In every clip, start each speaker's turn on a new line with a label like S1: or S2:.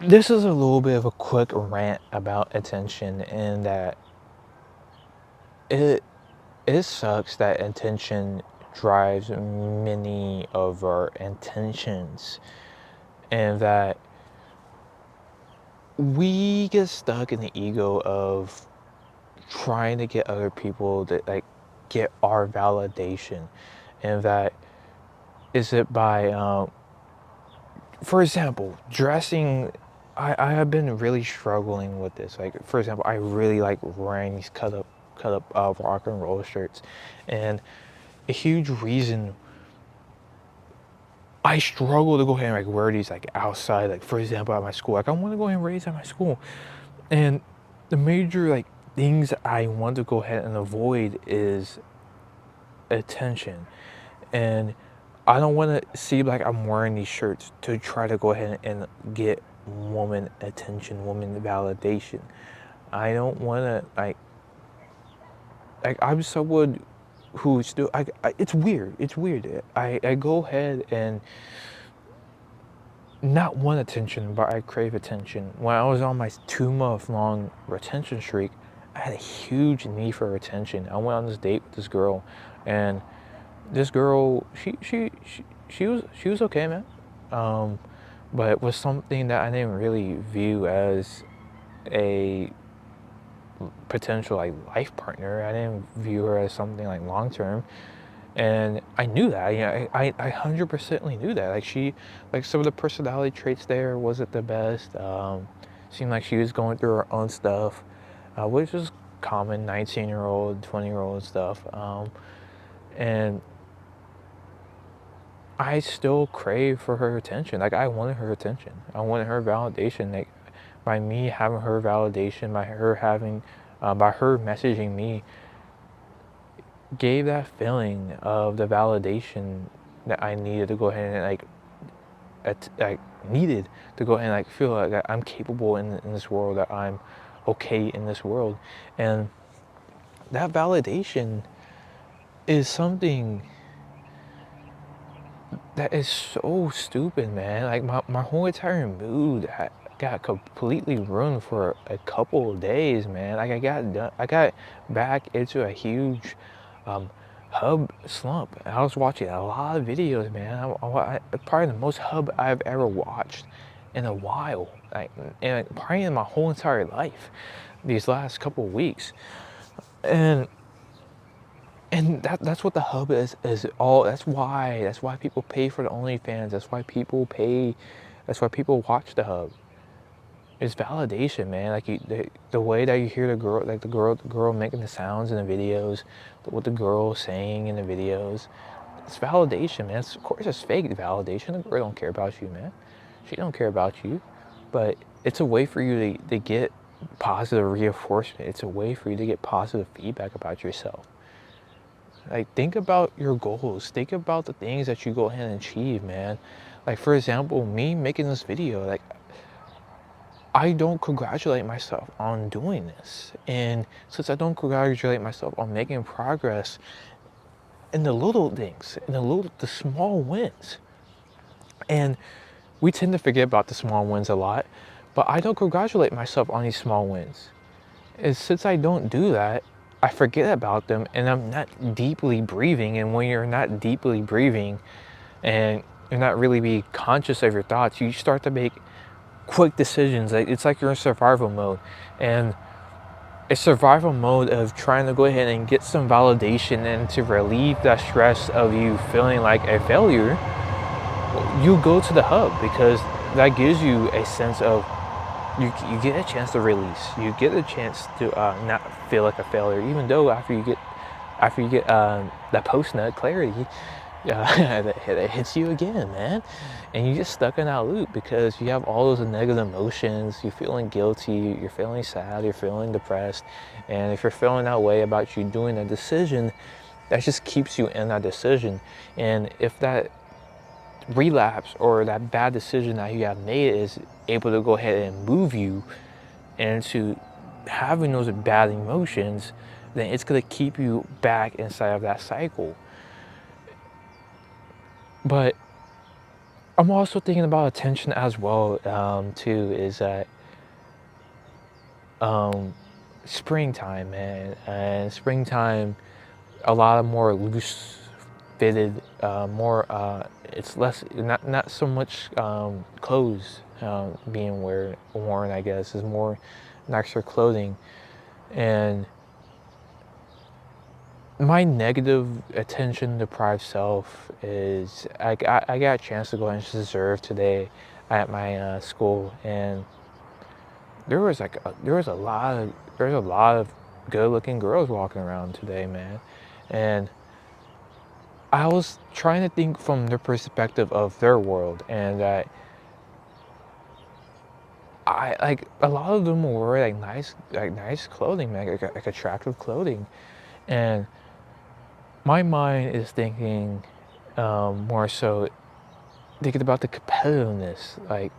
S1: This is a little bit of a quick rant about attention, and that it it sucks that attention drives many of our intentions, and that we get stuck in the ego of trying to get other people to like get our validation, and that is it by for example, dressing. I have been really struggling with this. Like, for example, I really like wearing these cut up rock and roll shirts, and a huge reason I struggle to go ahead and like wear these like outside, like for example at my school. Like I want to go ahead and raise at my school, and the major like things I want to go ahead and avoid is attention, and I don't want to seem like I'm wearing these shirts to try to go ahead and get woman attention, woman validation. I don't want to like I'm someone who still it's weird. It's weird. I go ahead and not want attention, but I crave attention. When I was on my 2 month long retention streak, I had a huge need for attention. I went on this date with this girl, and this girl, she was okay, man. Um, but it was something that I didn't really view as a potential like life partner. I didn't view her as something like long term, and I knew that. I 100% knew that. Like like some of the personality traits there wasn't the best. Seemed like she was going through her own stuff, which is common 19-year-old, 20-year-old stuff. And I still crave for her attention. Like I wanted her attention. I wanted her validation. Like by me having her validation, by her messaging me, gave that feeling of the validation that I needed to go ahead and like needed to go ahead and like feel like that I'm capable in this world, that I'm okay in this world, and that validation is something that is so stupid, man. Like my whole entire mood got completely ruined for a couple of days, man. Like I got back into a huge um, hub slump. I was watching a lot of videos, man. Probably the most hub I've ever watched in a while, like, and probably in my whole entire life, these last couple of weeks, and that's what the hub is all. That's why people pay for the OnlyFans. That's why people watch the hub. It's validation, man. Like the way that you hear the girl making the sounds in the videos, what the girl saying in the videos, it's validation, man. Of course it's fake validation. The girl don't care about you, man. She don't care about you, but it's a way for you to get positive reinforcement. It's a way for you to get positive feedback about yourself. Like, think about your goals. Think about the things that you go ahead and achieve, man. Like, for example, me making this video, like, I don't congratulate myself on doing this. And since I don't congratulate myself on making progress in the little things, in the small wins, and we tend to forget about the small wins a lot, but I don't congratulate myself on these small wins. And since I don't do that, I forget about them, and I'm not deeply breathing. And when you're not deeply breathing and you're not really being conscious of your thoughts, you start to make quick decisions. Like it's like you're in survival mode, and a survival mode of trying to go ahead and get some validation and to relieve that stress of you feeling like a failure. You go to the hub because that gives you a sense of you get a chance to release. You get a chance to not feel like a failure, even though after you get that post nut clarity, that hits you again, man, and you get stuck in that loop because you have all those negative emotions. You're feeling guilty, you're feeling sad, you're feeling depressed, and if you're feeling that way about you doing a decision, that just keeps you in that decision. And if that relapse or that bad decision that you have made is able to go ahead and move you into having those bad emotions, then it's going to keep you back inside of that cycle. But I'm also thinking about attention as well, too, is that um, springtime, man. And springtime, a lot of more loose fitted, more, it's less, not so much clothes being worn, I guess, is more nicer clothing. And my negative attention deprived self is I got a chance to go and just observe today at my school, and there was a lot of good looking girls walking around today, man. And I was trying to think from their perspective of their world, and that I like a lot of them were like nice clothing, man, like attractive clothing. And my mind is thinking more so thinking about the competitiveness, like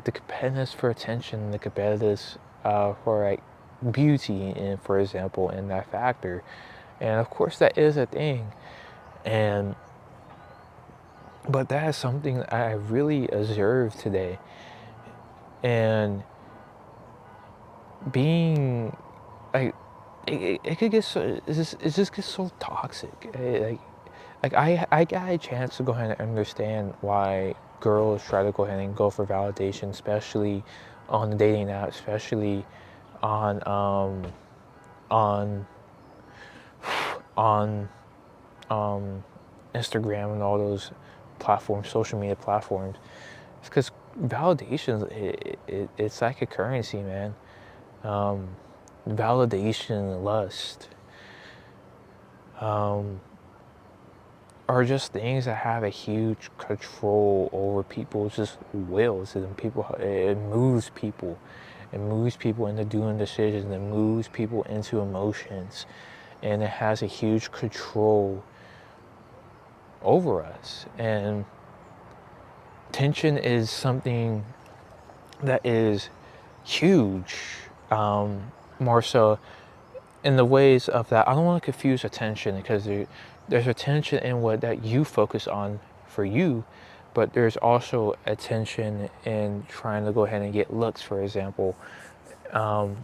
S1: the competitiveness for attention, the competitiveness for like beauty, and for example, in that factor. And of course, that is a thing. And but that is something I really observed today. And being like, it could get so it just gets so toxic. I got a chance to go ahead and understand why girls try to go ahead and go for validation, especially on the dating app, especially on on on Instagram and all those platforms, social media platforms. It's because validation, it's like a currency, man. Um, Validation, lust, um, are just things that have a huge control over people's just wills, and it moves people. It moves people into doing decisions. It moves people into emotions, and it has a huge control over us. And tension is something that is huge, more so in the ways of that. I don't want to confuse attention, because there's attention in what that you focus on for you, but there's also attention in trying to go ahead and get looks, for example,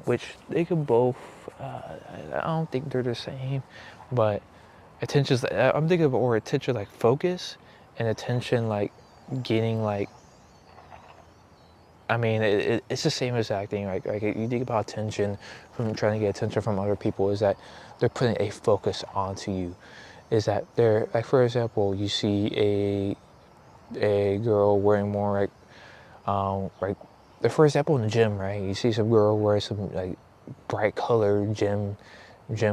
S1: which they could both. I don't think they're the same, but attention's. I'm thinking of, or attention like focus, and attention like getting like. I mean, it's the same exact thing. Like you think about attention from trying to get attention from other people, is that they're putting a focus onto you. Is that they're like, for example, you see a girl wearing more like for example, in the gym, right? You see some girl wear some like bright colored gym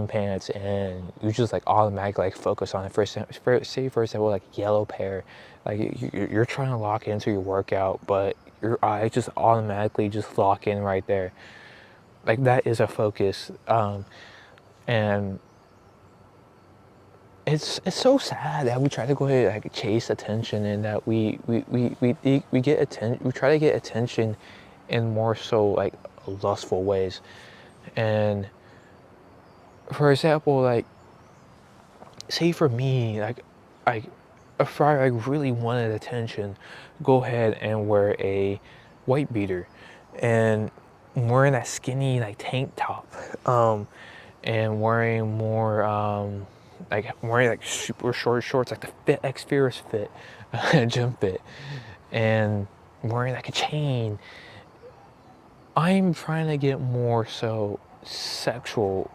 S1: pants, and you just like automatically like focus on it. Say for example, like yellow pair, like you're trying to lock into your workout, but your eyes just automatically just lock in right there. Like that is a focus, and it's so sad that we try to go ahead and like chase attention, and that we get attention. We try to get attention in more so like lustful ways. And for example, like say for me, I if I like really wanted attention, go ahead and wear a white beater, and wearing that skinny like tank top, and wearing more like wearing like super short shorts, like the Fit X Fierce fit, gym fit, and wearing like a chain. I'm trying to get more so sexual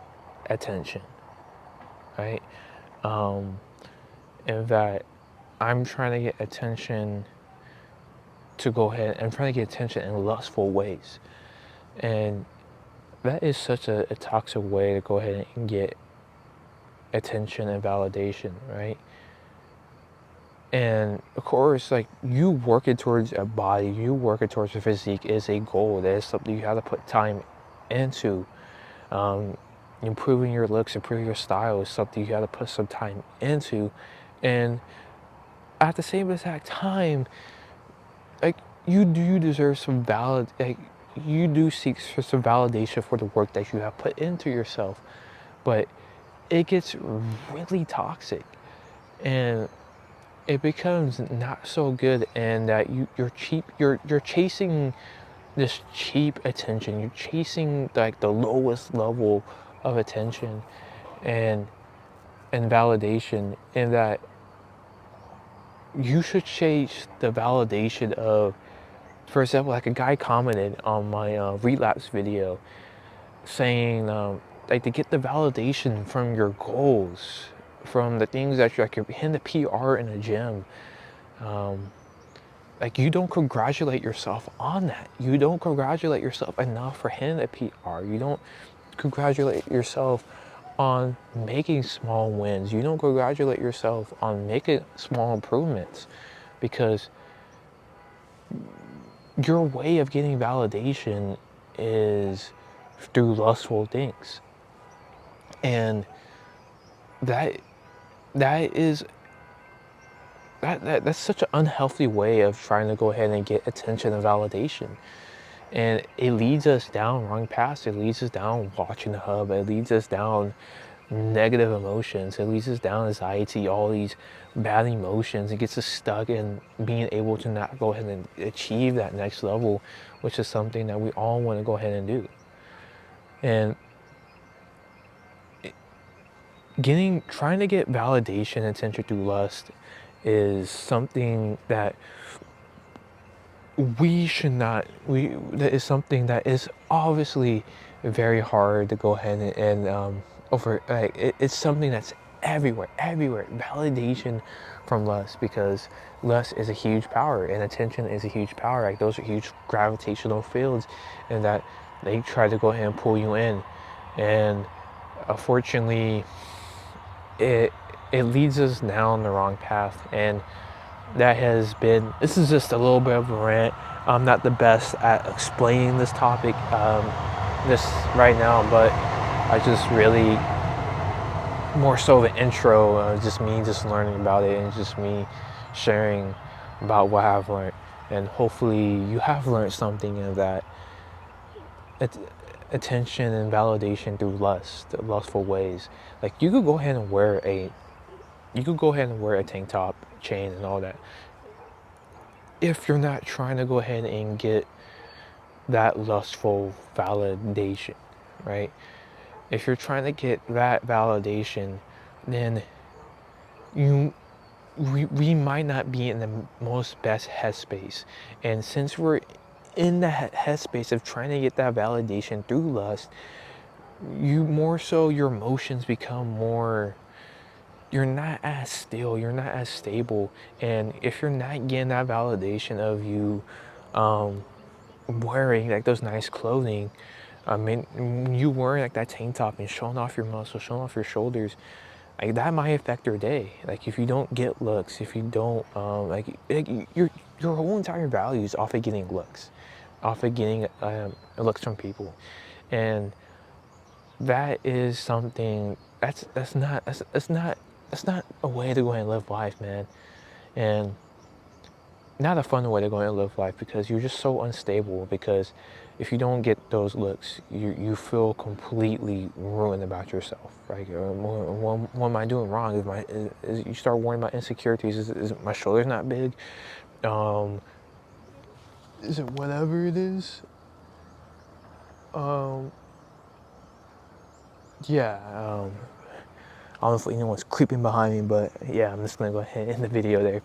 S1: attention, right? Um, in that I'm trying to get attention to go ahead. I'm trying to get attention in lustful ways, and that is such a toxic way to go ahead and get attention and validation, right? And of course, like you working towards a body, you working towards a physique is a goal. That is something you have to put time into. Um, Improving your looks, improving your style is something you got to put some time into. And at the same exact time, like you do deserve some like you do seek for some validation for the work that you have put into yourself. But it gets really toxic. And it becomes not so good, and that you're chasing this cheap attention. You're chasing like the lowest level of attention and validation, in that you should chase the validation of, for example, like a guy commented on my relapse video saying like, to get the validation from your goals, from the things that you're like, you're hitting the PR in a gym. Like, you don't congratulate yourself on that. You don't congratulate yourself enough for hitting a PR. You don't congratulate yourself on making small wins. You don't congratulate yourself on making small improvements, because your way of getting validation is through lustful things. And that is that's such an unhealthy way of trying to go ahead and get attention and validation. And it leads us down wrong paths. It leads us down watching the hub. It leads us down negative emotions. It leads us down anxiety, all these bad emotions. It gets us stuck in being able to not go ahead and achieve that next level, which is something that we all want to go ahead and do. And trying to get validation and attention through lust is something that we should not, that is something that is obviously very hard to go ahead and over, like, it's something that's everywhere, validation from lust, because lust is a huge power and attention is a huge power. Like, those are huge gravitational fields, and that they try to go ahead and pull you in. And unfortunately, it leads us down the wrong path. And this is just a little bit of a rant. I'm not the best at explaining this topic this right now, but I just really, more so the intro, just me just learning about it, and just me sharing about what I've learned. And hopefully you have learned something of that. Attention and validation through lustful ways. Like, you could go ahead and wear a tank top, chain, and all that, if you're not trying to go ahead and get that lustful validation, right? If you're trying to get that validation, then we might not be in the most best headspace. And since we're in the headspace of trying to get that validation through lust, your emotions become more, you're not as still, you're not as stable. And if you're not getting that validation of you wearing like those nice clothing, I mean, you wearing like that tank top and showing off your muscles, showing off your shoulders, like, that might affect your day. Like, if you don't get looks, if you don't like your whole entire value is off of getting looks, off of getting looks from people. And that is something that's not a way to go ahead and live life, man. And not a fun way to go and live life, because you're just so unstable. Because if you don't get those looks, you feel completely ruined about yourself. Right? What am I doing wrong? You start worrying about insecurities. Is my shoulders not big? Is it whatever it is? Yeah. I don't know if anyone's creeping behind me, but yeah, I'm just gonna go ahead and end the video there.